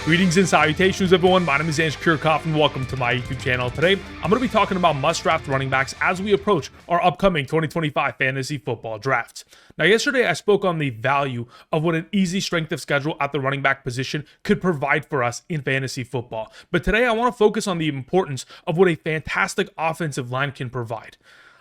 Greetings and salutations, everyone. My name is Ange Kirchhoff, and welcome to my YouTube channel. Today, I'm going to be talking about must-draft running backs as we approach our upcoming 2025 fantasy football draft. Now, yesterday, I spoke on the value of what an easy strength of schedule at the running back position could provide for us in fantasy football. But today, I want to focus on the importance of what a fantastic offensive line can provide.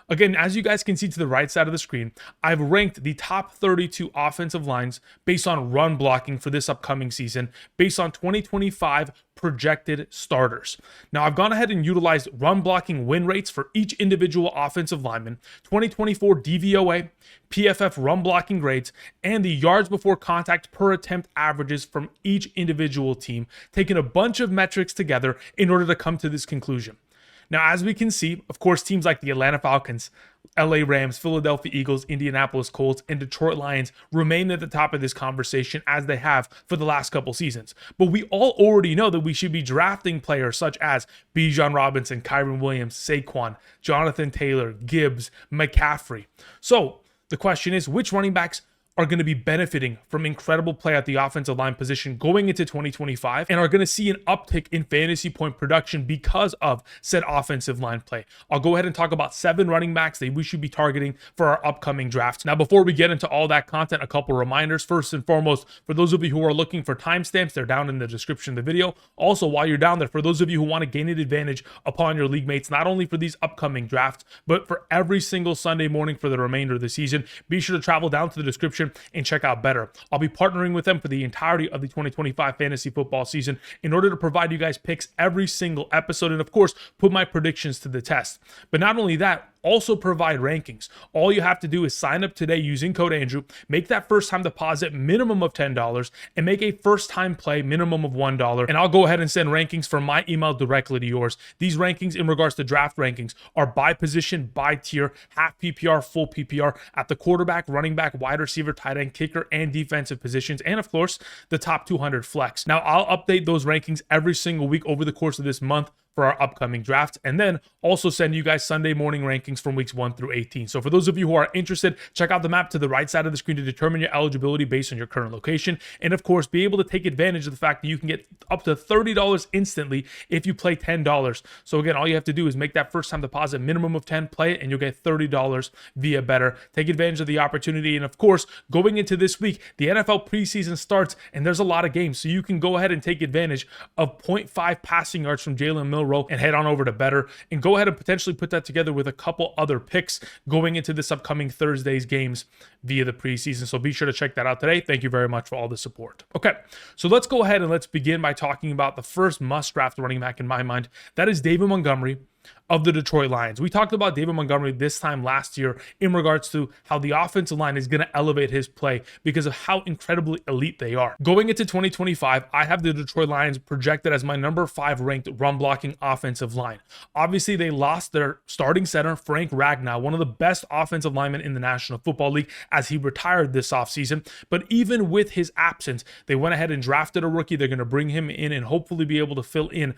Again, as you guys can see to the right side of the screen, I've ranked the top 32 offensive lines based on run blocking for this upcoming season, based on 2025 projected starters. Now, I've gone ahead and utilized run blocking win rates for each individual offensive lineman, 2024 DVOA, PFF run blocking grades, and the yards before contact per attempt averages from each individual team, taking a bunch of metrics together in order to come to this conclusion. Now, as we can see, of course, teams like the Atlanta Falcons, LA Rams, Philadelphia Eagles, Indianapolis Colts, and Detroit Lions remain at the top of this conversation as they have for the last couple seasons. But we all already know that we should be drafting players such as Bijan Robinson, Kyren Williams, Saquon, Jonathan Taylor, Gibbs, McCaffrey. So the question is, which running backs are going to be benefiting from incredible play at the offensive line position going into 2025 and are going to see an uptick in fantasy point production because of said offensive line play? I'll go ahead and talk about 7 running backs that we should be targeting for our upcoming draft. Now, before we get into all that content, a couple reminders. First and foremost, for those of you who are looking for timestamps, they're down in the description of the video. Also, while you're down there, for those of you who want to gain an advantage upon your league mates, not only for these upcoming drafts, but for every single Sunday morning for the remainder of the season, be sure to travel down to the description and check out Betr. I'll be partnering with them for the entirety of the 2025 fantasy football season in order to provide you guys picks every single episode and, of course, put my predictions to the test. But not only that, also provide rankings. All you have to do is sign up today using code Andrew, make that first time deposit minimum of $10, and make a first time play minimum of $1. And I'll go ahead and send rankings from my email directly to yours. These rankings in regards to draft rankings are by position, by tier, half PPR, full PPR at the quarterback, running back, wide receiver, tight end, kicker, and defensive positions. And of course, the top 200 flex. Now, I'll update those rankings every single week over the course of this month for our upcoming drafts, and then also send you guys Sunday morning rankings from weeks 1 through 18. So for those of you who are interested, check out the map to the right side of the screen to determine your eligibility based on your current location. And of course, be able to take advantage of the fact that you can get up to $30 instantly if you play $10. So again, all you have to do is make that first time deposit minimum of 10, play it, and you'll get $30 via Betr. Take advantage of the opportunity. And of course, going into this week, the NFL preseason starts and there's a lot of games. So you can go ahead and take advantage of 0.5 passing yards from Jalen Milroe and head on over to Betr and go ahead and potentially put that together with a couple other picks going into this upcoming Thursday's games via the preseason. So be sure to check that out today. Thank you very much for all the support. Okay, so let's go ahead and let's begin by talking about the first must-draft running back in my mind. That is David Montgomery of the Detroit Lions. We talked about David Montgomery this time last year in regards to how the offensive line is going to elevate his play because of how incredibly elite they are. Going into 2025, I have the Detroit Lions projected as my number 5 ranked run blocking offensive line. Obviously, they lost their starting center, Frank Ragnow, one of the best offensive linemen in the National Football League, as he retired this offseason. But even with his absence, they went ahead and drafted a rookie. They're going to bring him in and hopefully be able to fill in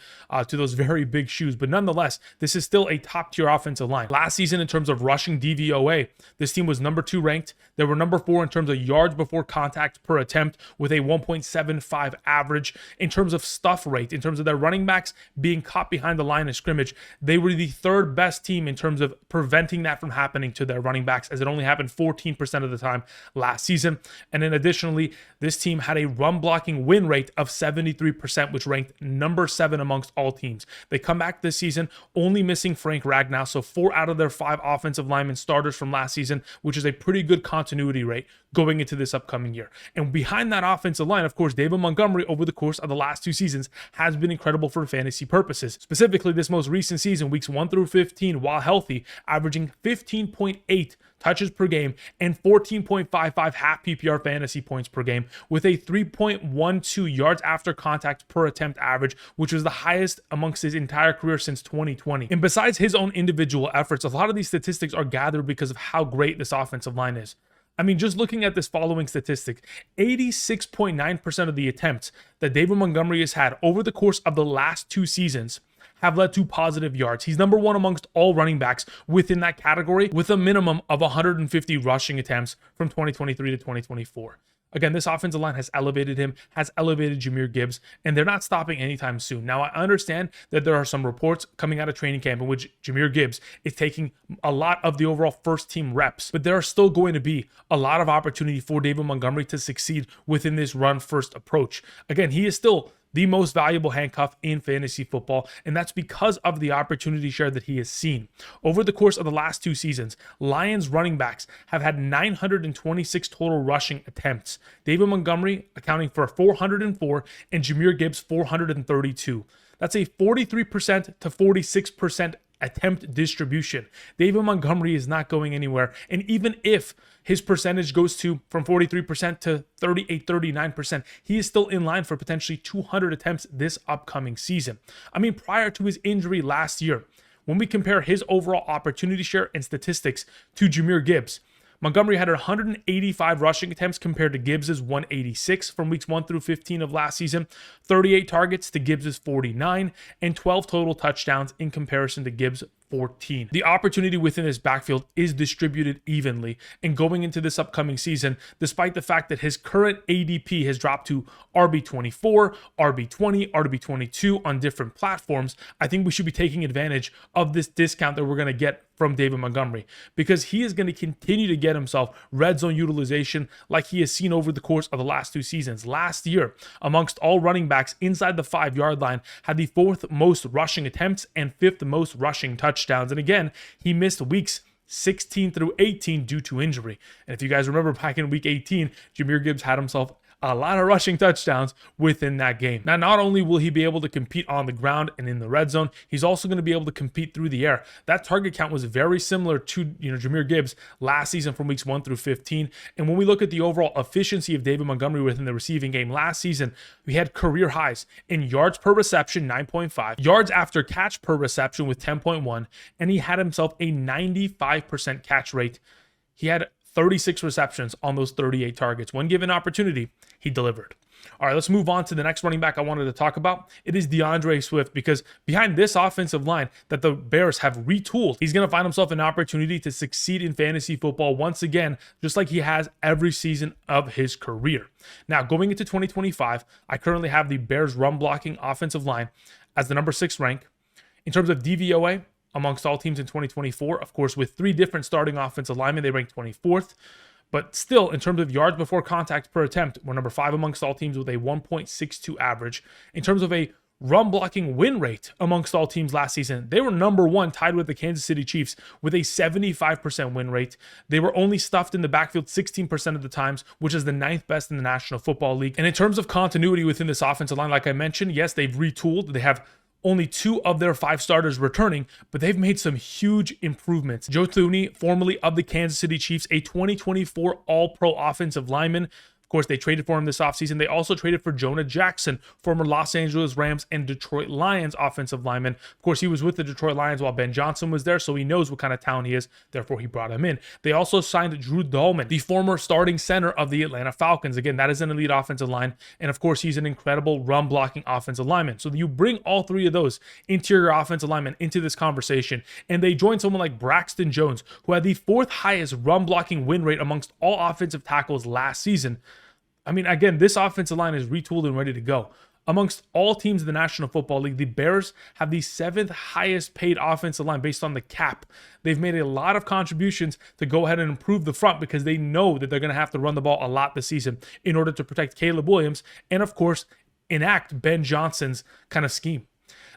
to those very big shoes. But nonetheless, this is still a top-tier offensive line. Last season, in terms of rushing DVOA, this team was number 2 ranked. They were number 4 in terms of yards before contact per attempt with a 1.75 average. In terms of stuff rate, in terms of their running backs being caught behind the line of scrimmage, they were the 3rd best team in terms of preventing that from happening to their running backs, as it only happened 14% of the time last season. And then additionally, this team had a run blocking win rate of 73%, which ranked number 7 amongst all teams. They come back this season only missing Frank Ragnow, so 4 out of their 5 offensive linemen starters from last season, which is a pretty good continuity rate going into this upcoming year. And behind that offensive line, of course, David Montgomery over the course of the last 2 seasons has been incredible for fantasy purposes. Specifically, this most recent season, weeks 1 through 15, while healthy, averaging 15.8 touches per game and 14.55 half PPR fantasy points per game with a 3.12 yards after contact per attempt average, which was the highest amongst his entire career since 2020. And besides his own individual efforts, a lot of these statistics are gathered because of how great this offensive line is. I mean, just looking at this following statistic, 86.9% of the attempts that David Montgomery has had over the course of the last 2 seasons have led to positive yards. He's number 1 amongst all running backs within that category with a minimum of 150 rushing attempts from 2023 to 2024. Again, this offensive line has elevated him, has elevated Jahmyr Gibbs, and they're not stopping anytime soon. Now, I understand that there are some reports coming out of training camp in which Jahmyr Gibbs is taking a lot of the overall first team reps, but there are still going to be a lot of opportunity for David Montgomery to succeed within this run first approach. Again, he is still the most valuable handcuff in fantasy football, and that's because of the opportunity share that he has seen. Over the course of the last 2 seasons, Lions running backs have had 926 total rushing attempts. David Montgomery accounting for 404 and Jahmyr Gibbs 432. That's a 43% to 46% attempt distribution. David Montgomery is not going anywhere. And even if his percentage goes from 43% to 39%, he is still in line for potentially 200 attempts this upcoming season. I mean, prior to his injury last year, when we compare his overall opportunity share and statistics to Jahmyr Gibbs, Montgomery had 185 rushing attempts compared to Gibbs's 186 from weeks 1 through 15 of last season, 38 targets to Gibbs's 49, and 12 total touchdowns in comparison to Gibbs' 14. The opportunity within this backfield is distributed evenly, and going into this upcoming season, despite the fact that his current ADP has dropped to RB24, RB20, RB22 on different platforms, I think we should be taking advantage of this discount that we're going to get from David Montgomery, because he is going to continue to get himself red zone utilization like he has seen over the course of the last 2 seasons. Last year, amongst all running backs inside the 5-yard line, had the 4th most rushing attempts and 5th most rushing touchdowns. And again, he missed weeks 16 through 18 due to injury. And if you guys remember back in week 18, Jahmyr Gibbs had himself a lot of rushing touchdowns within that game. Now, not only will he be able to compete on the ground and in the red zone, he's also going to be able to compete through the air. That target count was very similar to Jahmyr Gibbs last season from weeks 1 through 15. And when we look at the overall efficiency of David Montgomery within the receiving game last season, we had career highs in yards per reception, 9.5, yards after catch per reception with 10.1, and he had himself a 95% catch rate. He had 36 receptions on those 38 targets. When given opportunity, he delivered. All right, let's move on to the next running back I wanted to talk about. It is DeAndre Swift, because behind this offensive line that the Bears have retooled, he's going to find himself an opportunity to succeed in fantasy football once again, just like he has every season of his career. Now, going into 2025, I currently have the Bears run blocking offensive line as the number 6 rank. In terms of DVOA, amongst all teams in 2024, of course, with 3 different starting offensive linemen, they ranked 24th. But still, in terms of yards before contact per attempt, we're number 5 amongst all teams with a 1.62 average. In terms of a run blocking win rate amongst all teams last season, they were number 1, tied with the Kansas City Chiefs with a 75% win rate. They were only stuffed in the backfield 16% of the times, which is the 9th best in the National Football League. And in terms of continuity within this offensive line, like I mentioned, yes, they've retooled. They have only 2 of their 5 starters returning, but they've made some huge improvements. Joe Thuney, formerly of the Kansas City Chiefs, a 2024 All-Pro offensive lineman. Of course, they traded for him this offseason. They also traded for Jonah Jackson, former Los Angeles Rams and Detroit Lions offensive lineman. Of course, he was with the Detroit Lions while Ben Johnson was there, so he knows what kind of talent he is. Therefore, he brought him in. They also signed Drew Dahlman, the former starting center of the Atlanta Falcons. Again, that is an elite offensive line. And of course, he's an incredible run-blocking offensive lineman. So you bring all 3 of those interior offensive linemen into this conversation, and they join someone like Braxton Jones, who had the 4th highest run-blocking win rate amongst all offensive tackles last season. I mean, again, this offensive line is retooled and ready to go. Amongst all teams in the National Football League, the Bears have the 7th highest paid offensive line based on the cap. They've made a lot of contributions to go ahead and improve the front because they know that they're going to have to run the ball a lot this season in order to protect Caleb Williams and, of course, enact Ben Johnson's kind of scheme.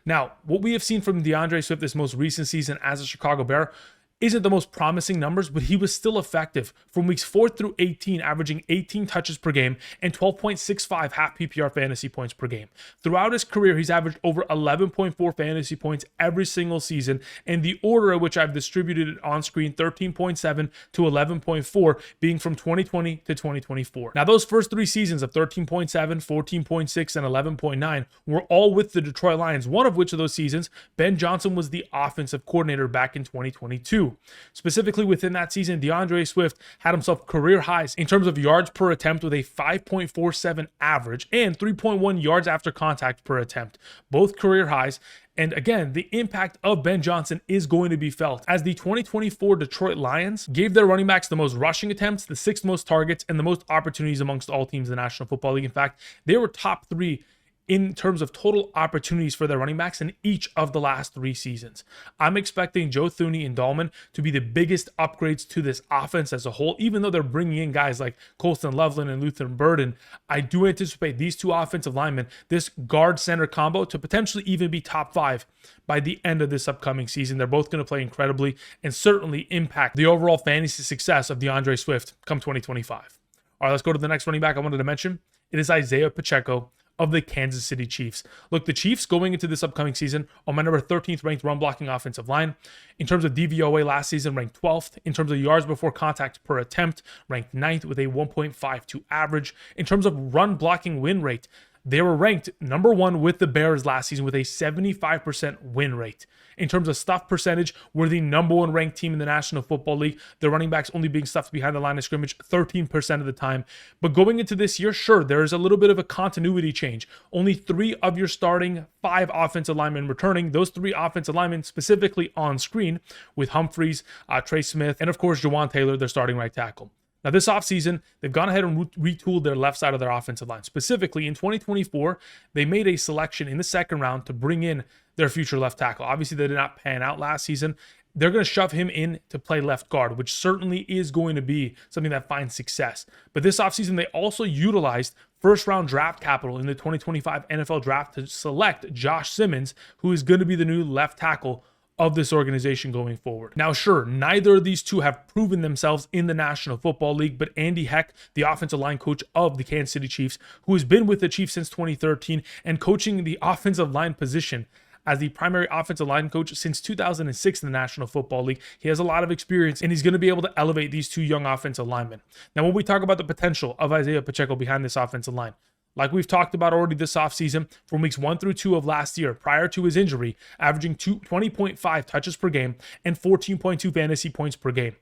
Now, what we have seen from DeAndre Swift this most recent season as a Chicago Bear isn't the most promising numbers, but he was still effective from weeks 4 through 18, averaging 18 touches per game and 12.65 half PPR fantasy points per game. Throughout his career, he's averaged over 11.4 fantasy points every single season, and the order at which I've distributed it on screen, 13.7 to 11.4, being from 2020 to 2024. Now, those first 3 seasons of 13.7, 14.6, and 11.9 were all with the Detroit Lions, one of which of those seasons, Ben Johnson was the offensive coordinator back in 2022. 2022. Specifically within that season, DeAndre Swift had himself career highs in terms of yards per attempt with a 5.47 average and 3.1 yards after contact per attempt, both career highs. And again, the impact of Ben Johnson is going to be felt as the 2024 Detroit Lions gave their running backs the most rushing attempts, the 6th most targets, and the most opportunities amongst all teams in the National Football League. In fact, they were top 3 in terms of total opportunities for their running backs in each of the last 3 seasons. I'm expecting Joe Thuney and Dahlman to be the biggest upgrades to this offense as a whole, even though they're bringing in guys like Colston Loveland and Luther Burden. I do anticipate these 2 offensive linemen, this guard-center combo, to potentially even be top 5 by the end of this upcoming season. They're both going to play incredibly and certainly impact the overall fantasy success of DeAndre Swift come 2025. All right, let's go to the next running back I wanted to mention. It is Isiah Pacheco of the Kansas City Chiefs. Look, the Chiefs going into this upcoming season on my number 13th ranked run blocking offensive line. In terms of DVOA last season, ranked 12th. In terms of yards before contact per attempt, ranked 9th with a 1.52 average. In terms of run blocking win rate, they were ranked number 1 with the Bears last season with a 75% win rate. In terms of stuff percentage, we're the number 1 ranked team in the National Football League. The running backs only being stuffed behind the line of scrimmage 13% of the time. But going into this year, sure, there is a little bit of a continuity change. Only 3 of your starting 5 offensive linemen returning. Those 3 offensive linemen specifically on screen with Humphreys, Trey Smith, and of course, Jawan Taylor, their starting right tackle. Now, this offseason, they've gone ahead and retooled their left side of their offensive line. Specifically, in 2024, they made a selection in the 2nd round to bring in their future left tackle. Obviously, they did not pan out last season. They're going to shove him in to play left guard, which certainly is going to be something that finds success. But this offseason, they also utilized first-round draft capital in the 2025 NFL Draft to select Josh Simmons, who is going to be the new left tackle of this organization going forward. Now, sure, neither of these 2 have proven themselves in the National Football League, but Andy Heck, the offensive line coach of the Kansas City Chiefs, who has been with the Chiefs since 2013 and coaching the offensive line position as the primary offensive line coach since 2006 in the National Football League. He has a lot of experience, and he's going to be able to elevate these 2 young offensive linemen. Now, when we talk about the potential of Isiah Pacheco behind this offensive line, like we've talked about already this offseason, from weeks 1 through 2 of last year, prior to his injury, averaging 20.5 touches per game and 14.2 fantasy points per game.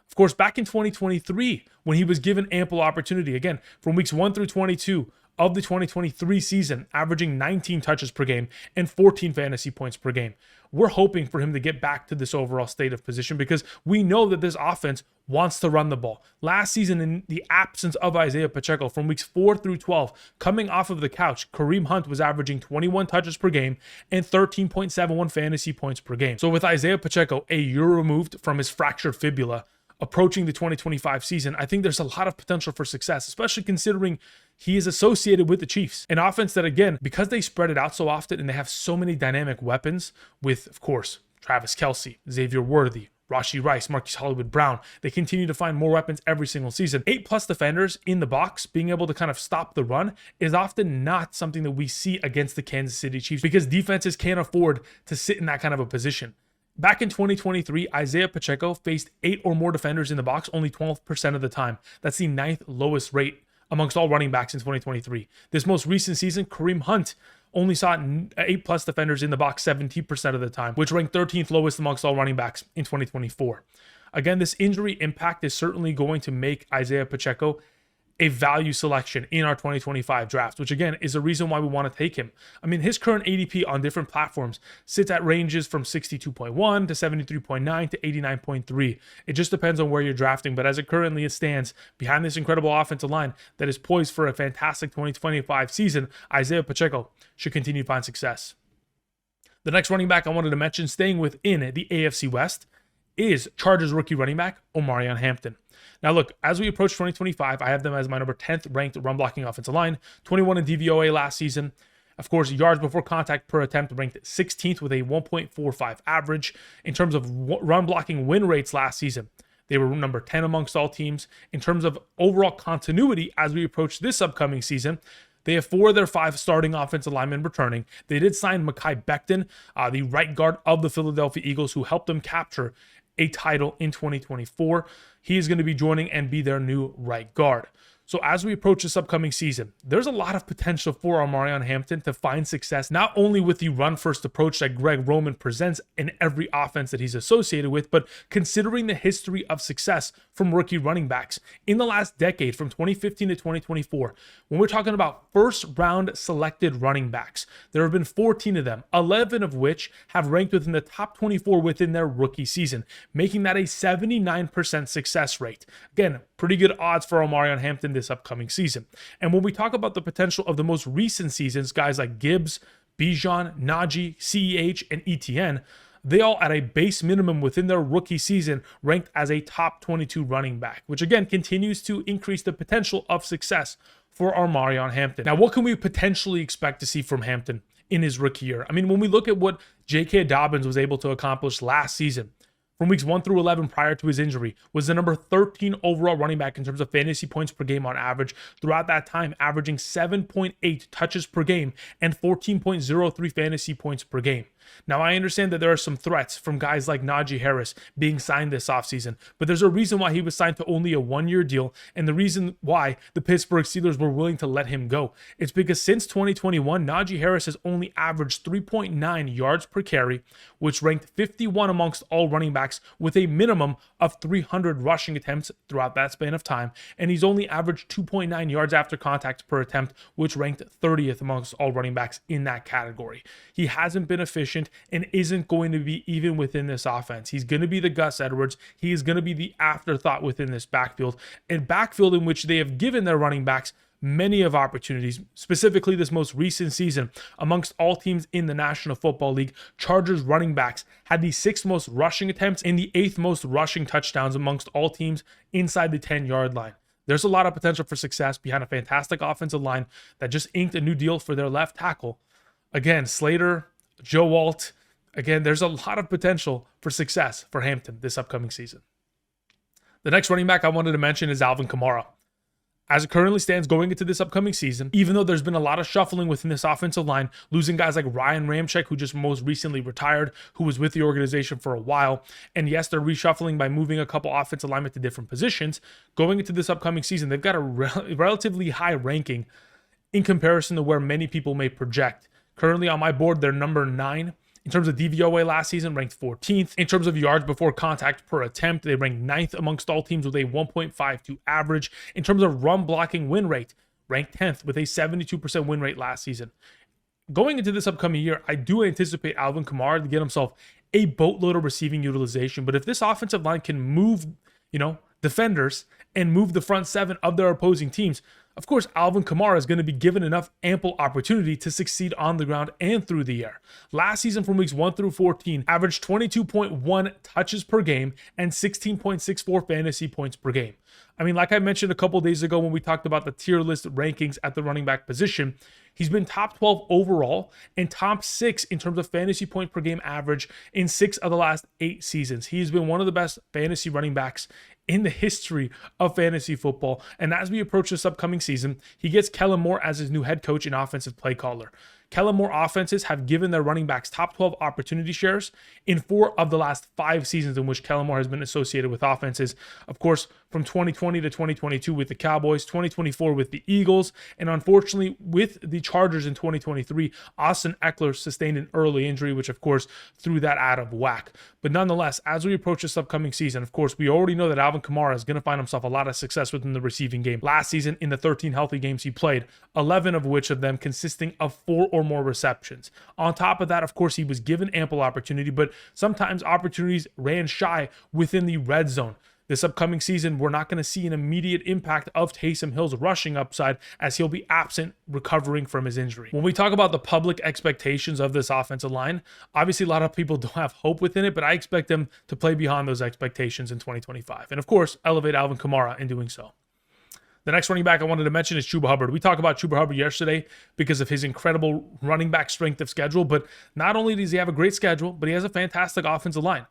Of course, back in 2023, when he was given ample opportunity, again, from weeks 1 through 22 of the 2023 season, averaging 19 touches per game and 14 fantasy points per game. We're hoping for him to get back to this overall state of position because we know that this offense wants to run the ball. Last season, in the absence of Isiah Pacheco, from weeks 4 through 12, coming off of the couch, Kareem Hunt was averaging 21 touches per game and 13.71 fantasy points per game. So with Isiah Pacheco a year removed from his fractured fibula, approaching the 2025 season, I think there's a lot of potential for success, especially considering he is associated with the Chiefs. An offense that, again, because they spread it out so often and they have so many dynamic weapons with, of course, Travis Kelce, Xavier Worthy, Rashee Rice, Marquise Hollywood Brown, they continue to find more weapons every single season. 8+ defenders in the box, being able to kind of stop the run, is often not something that we see against the Kansas City Chiefs because defenses can't afford to sit in that kind of a position. Back in 2023, Isiah Pacheco faced 8 or more defenders in the box only 12% of the time. That's the 9th lowest rate amongst all running backs in 2023. This most recent season, Kareem Hunt only saw 8+ defenders in the box 70% of the time, which ranked 13th lowest amongst all running backs in 2024. Again, this injury impact is certainly going to make Isiah Pacheco a value selection in our 2025 draft, which again is a reason why we want to take him. I mean, his current ADP on different platforms sits at ranges from 62.1 to 73.9 to 89.3. It just depends on where you're drafting, but as it currently stands, behind this incredible offensive line that is poised for a fantastic 2025 season, Isiah Pacheco should continue to find success. The next running back I wanted to mention, staying within the AFC West, is Chargers rookie running back Omarion Hampton. Now look, as we approach 2025, I have them as my number 10th ranked run blocking offensive line, 21 in DVOA last season. Of course, yards before contact per attempt ranked 16th with a 1.45 average. In terms of run blocking win rates last season, they were number 10 amongst all teams. In terms of overall continuity as we approach this upcoming season, they have 4 of their 5 starting offensive linemen returning. They did sign Mekhi Becton, the right guard of the Philadelphia Eagles, who helped them capture a title in 2024. He is going to be joining and be their new right guard. So as we approach this upcoming season, there's a lot of potential for Omarion Hampton to find success, not only with the run-first approach that Greg Roman presents in every offense that he's associated with, but considering the history of success from rookie running backs in the last decade, from 2015 to 2024. When we're talking about first-round selected running backs, there have been 14 of them, 11 of which have ranked within the top 24 within their rookie season, making that a 79% success rate. Again, pretty good odds for Omarion Hampton this upcoming season. And when we talk about the potential of the most recent seasons, guys like Gibbs, Bijan, Najee, CEH, and ETN, they all at a base minimum within their rookie season ranked as a top 22 running back, which again continues to increase the potential of success for Omarion Hampton. Now, what can we potentially expect to see from Hampton in his rookie year? I mean, when we look at what J.K. Dobbins was able to accomplish last season, from weeks 1 through 11 prior to his injury, was the number 13 overall running back in terms of fantasy points per game on average throughout that time, averaging 7.8 touches per game and 14.03 fantasy points per game. Now, I understand that there are some threats from guys like Najee Harris being signed this offseason, but there's a reason why he was signed to only a one-year deal, and the reason why the Pittsburgh Steelers were willing to let him go. It's because since 2021, Najee Harris has only averaged 3.9 yards per carry, which ranked 51 amongst all running backs with a minimum of 300 rushing attempts throughout that span of time, and he's only averaged 2.9 yards after contact per attempt, which ranked 30th amongst all running backs in that category. He hasn't been efficient and isn't going to be even within this offense. He's going to be the Gus Edwards. He is going to be the afterthought within this backfield, and backfield in which they have given their running backs many of opportunities, specifically this most recent season. Amongst all teams in the National Football League, Chargers running backs had the 6th most rushing attempts and the 8th most rushing touchdowns amongst all teams inside the 10-yard line. There's a lot of potential for success behind a fantastic offensive line that just inked a new deal for their left tackle. Again, Slater, Joe Walt, again, there's a lot of potential for success for Hampton this upcoming season. The next running back I wanted to mention is Alvin Kamara. As it currently stands going into this upcoming season, even though there's been a lot of shuffling within this offensive line, losing guys like Ryan Ramczyk, who just most recently retired, who was with the organization for a while, and yes, they're reshuffling by moving a couple offensive linemen to different positions, going into this upcoming season, they've got a relatively high ranking in comparison to where many people may project. Currently on my board, they're number 9. In terms of DVOA last season, ranked 14th. In terms of yards before contact per attempt, they ranked 9th amongst all teams with a 1.52 average. In terms of run blocking win rate, ranked 10th with a 72% win rate last season. Going into this upcoming year, I do anticipate Alvin Kamara to get himself a boatload of receiving utilization. But if this offensive line can move, defenders and move the front 7 of their opposing teams, of course, Alvin Kamara is going to be given enough ample opportunity to succeed on the ground and through the air. Last season from weeks 1 through 14, averaged 22.1 touches per game and 16.64 fantasy points per game. I mean, like I mentioned a couple days ago when we talked about the tier list rankings at the running back position, he's been top 12 overall and top 6 in terms of fantasy point per game average in 6 of the last 8 seasons. He's been one of the best fantasy running backs in the history of fantasy football. And as we approach this upcoming season, he gets Kellen Moore as his new head coach and offensive play caller. Kellen Moore offenses have given their running backs top 12 opportunity shares in 4 of the last 5 seasons in which Kellen Moore has been associated with offenses. Of course, from 2020 to 2022 with the Cowboys, 2024 with the Eagles, and unfortunately with the Chargers in 2023, Austin Eckler sustained an early injury, which of course threw that out of whack. But nonetheless, as we approach this upcoming season, of course, we already know that Alvin Kamara is going to find himself a lot of success within the receiving game. Last season, in the 13 healthy games he played, 11 of which of them consisting of 4 or more receptions. On top of that, of course, he was given ample opportunity, but sometimes opportunities ran shy within the red zone. This upcoming season, we're not going to see an immediate impact of Taysom Hill's rushing upside as he'll be absent recovering from his injury. When we talk about the public expectations of this offensive line, obviously a lot of people don't have hope within it, but I expect them to play beyond those expectations in 2025. And of course, elevate Alvin Kamara in doing so. The next running back I wanted to mention is Chuba Hubbard. We talked about Chuba Hubbard yesterday because of his incredible running back strength of schedule, but not only does he have a great schedule, but he has a fantastic offensive line.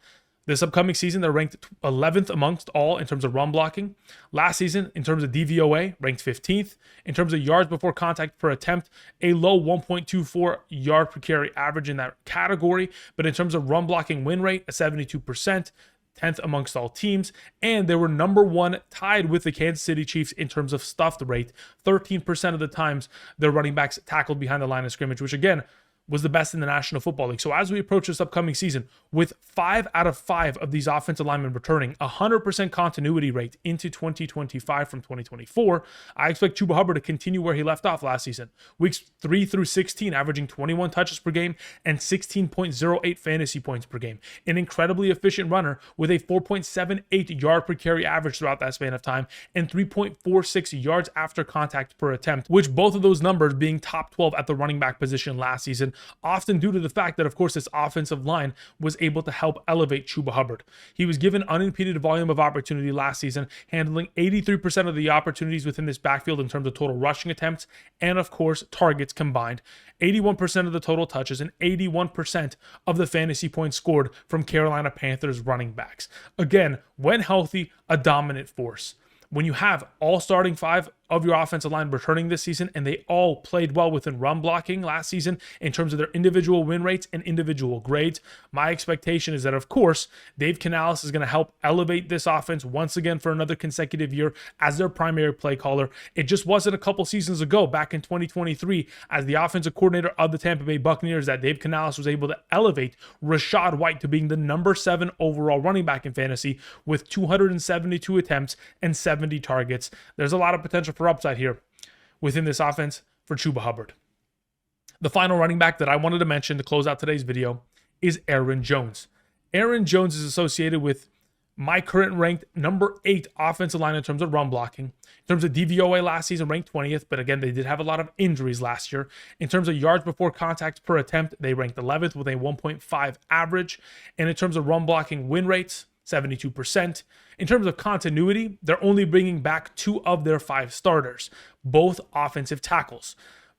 This upcoming season, they're ranked 11th amongst all in terms of run blocking. Last season, in terms of DVOA, ranked 15th. In terms of yards before contact per attempt, a low 1.24 yard per carry average in that category. But in terms of run blocking win rate, a 72%. 10th amongst all teams, and they were number 1 tied with the Kansas City Chiefs in terms of stuffed rate. 13% of the times their running backs tackled behind the line of scrimmage, which again was the best in the National Football League. So as we approach this upcoming season, with 5 out of 5 of these offensive linemen returning, 100% continuity rate into 2025 from 2024, I expect Chuba Hubbard to continue where he left off last season. Weeks 3 through 16, averaging 21 touches per game and 16.08 fantasy points per game. An incredibly efficient runner with a 4.78 yard per carry average throughout that span of time and 3.46 yards after contact per attempt, which both of those numbers being top 12 at the running back position last season, often due to the fact that, of course, this offensive line was able to help elevate Chuba Hubbard. He was given unimpeded volume of opportunity last season, handling 83% of the opportunities within this backfield in terms of total rushing attempts and, of course, targets combined. 81% of the total touches and 81% of the fantasy points scored from Carolina Panthers running backs. Again, when healthy, a dominant force. When you have all starting 5 of your offensive line returning this season, and they all played well within run blocking last season in terms of their individual win rates and individual grades, my expectation is that, of course, Dave Canales is going to help elevate this offense once again for another consecutive year as their primary play caller. It just wasn't a couple seasons ago, back in 2023, as the offensive coordinator of the Tampa Bay Buccaneers, that Dave Canales was able to elevate Rachaad White to being the number 7 overall running back in fantasy with 272 attempts and 70 targets. There's a lot of potential for upside here within this offense for Chuba Hubbard. The final running back that I wanted to mention to close out today's video is Aaron Jones. Aaron Jones is associated with my current ranked number 8 offensive line in terms of run blocking. In terms of DVOA last season, ranked 20th, but again, they did have a lot of injuries last year. In terms of yards before contact per attempt, they ranked 11th with a 1.5 average. And in terms of run blocking win rates, 72%. In terms of continuity, they're only bringing back 2 of their 5 starters, both offensive tackles.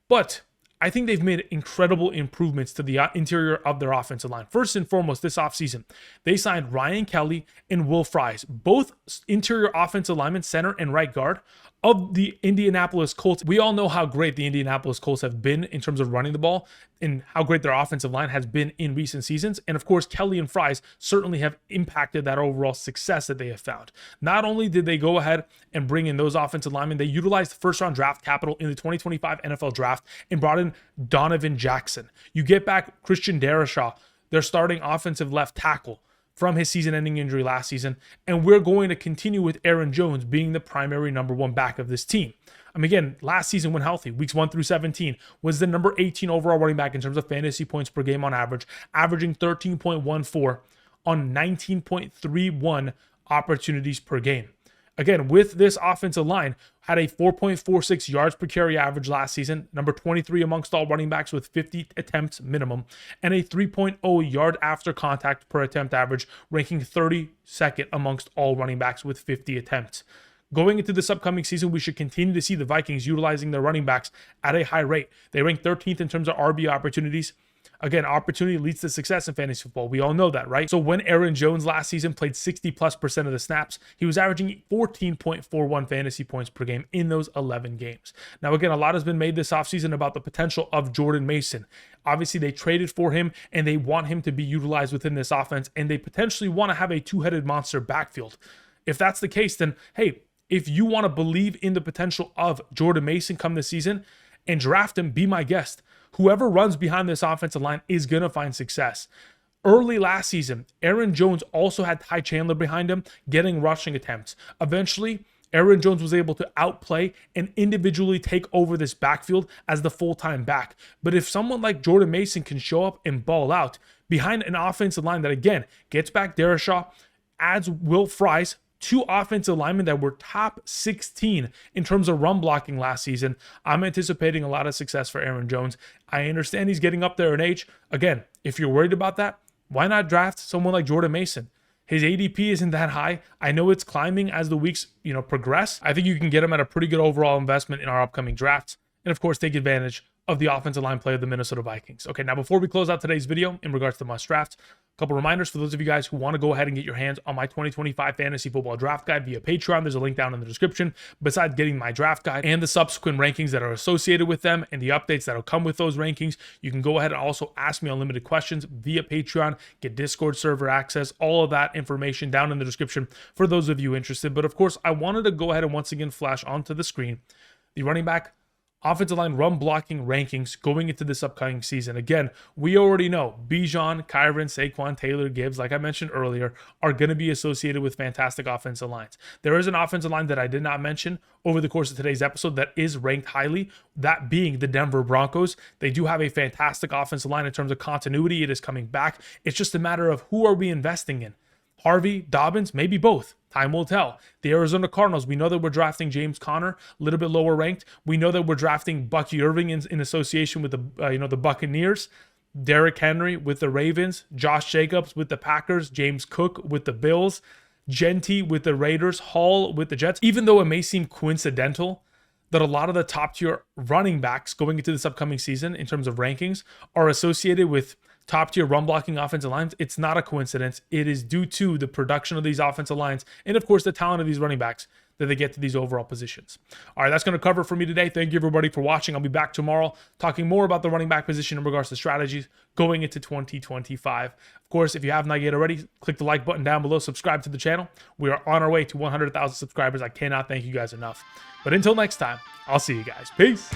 But I think they've made incredible improvements to the interior of their offensive line. First and foremost, this offseason, they signed Ryan Kelly and Will Fries, both interior offensive linemen, center and right guard of the Indianapolis Colts. We all know how great the Indianapolis Colts have been in terms of running the ball and how great their offensive line has been in recent seasons. And of course, Kelly and Fries certainly have impacted that overall success that they have found. Not only did they go ahead and bring in those offensive linemen, they utilized first-round draft capital in the 2025 NFL Draft and brought in Donovan Jackson. You get back Christian Darrisaw, their starting offensive left tackle, from his season-ending injury last season, and we're going to continue with Aaron Jones being the primary number 1 back of this team. Again, last season when healthy, weeks 1 through 17, was the number 18 overall running back in terms of fantasy points per game on average, averaging 13.14 on 19.31 opportunities per game. Again, with this offensive line, had a 4.46 yards per carry average last season, number 23 amongst all running backs with 50 attempts minimum, and a 3.0 yard after contact per attempt average, ranking 32nd amongst all running backs with 50 attempts. Going into this upcoming season, we should continue to see the Vikings utilizing their running backs at a high rate. They rank 13th in terms of RB opportunities. Again, opportunity leads to success in fantasy football. We all know that, right? So when Aaron Jones last season played 60+% of the snaps, he was averaging 14.41 fantasy points per game in those 11 games. Now, again, a lot has been made this offseason about the potential of Jordan Mason. Obviously, they traded for him and they want him to be utilized within this offense, and they potentially want to have a 2-headed monster backfield. If that's the case, then hey, if you want to believe in the potential of Jordan Mason come this season and draft him, be my guest. Whoever runs behind this offensive line is going to find success. Early last season, Aaron Jones also had Ty Chandler behind him, getting rushing attempts. Eventually, Aaron Jones was able to outplay and individually take over this backfield as the full-time back. But if someone like Jordan Mason can show up and ball out behind an offensive line that, again, gets back Darrisaw, adds Will Fries, 2 offensive linemen that were top 16 in terms of run blocking last season, I'm anticipating a lot of success for Aaron Jones. I understand he's getting up there in age. Again, if you're worried about that, why not draft someone like Jordan Mason? His ADP isn't that high. I know it's climbing as the weeks, progress. I think you can get him at a pretty good overall investment in our upcoming drafts. And of course, take advantage of the offensive line play of the Minnesota Vikings. Okay, now before we close out today's video in regards to must drafts, a couple reminders for those of you guys who want to go ahead and get your hands on my 2025 fantasy football draft guide via Patreon. There's a link down in the description. Besides getting my draft guide and the subsequent rankings that are associated with them and the updates that'll come with those rankings, you can go ahead and also ask me unlimited questions via Patreon, get Discord server access, all of that information down in the description for those of you interested. But of course, I wanted to go ahead and once again flash onto the screen the running back offensive line run blocking rankings going into this upcoming season. Again, we already know Bijan, Kyron, Saquon, Taylor, Gibbs, like I mentioned earlier, are going to be associated with fantastic offensive lines. There is an offensive line that I did not mention over the course of today's episode that is ranked highly, that being the Denver Broncos. They do have a fantastic offensive line in terms of continuity. It is coming back. It's just a matter of who are we investing in? Harvey, Dobbins, maybe both. Time will tell. The Arizona Cardinals, we know that we're drafting James Conner, a little bit lower ranked. We know that we're drafting Bucky Irving in association with the Buccaneers. Derrick Henry with the Ravens, Josh Jacobs with the Packers, James Cook with the Bills, Gentry with the Raiders, Hall with the Jets. Even though it may seem coincidental that a lot of the top tier running backs going into this upcoming season in terms of rankings are associated with top tier run blocking offensive lines, it's not a coincidence. It is due to the production of these offensive lines and of course the talent of these running backs that they get to these overall positions. All right, that's going to cover it for me today. Thank you everybody for watching. I'll be back tomorrow talking more about the running back position in regards to strategies going into 2025. Of course, if you have not yet already, click the like button down below, subscribe to the channel. We are on our way to 100,000 subscribers. I cannot thank you guys enough. But until next time, I'll see you guys. Peace.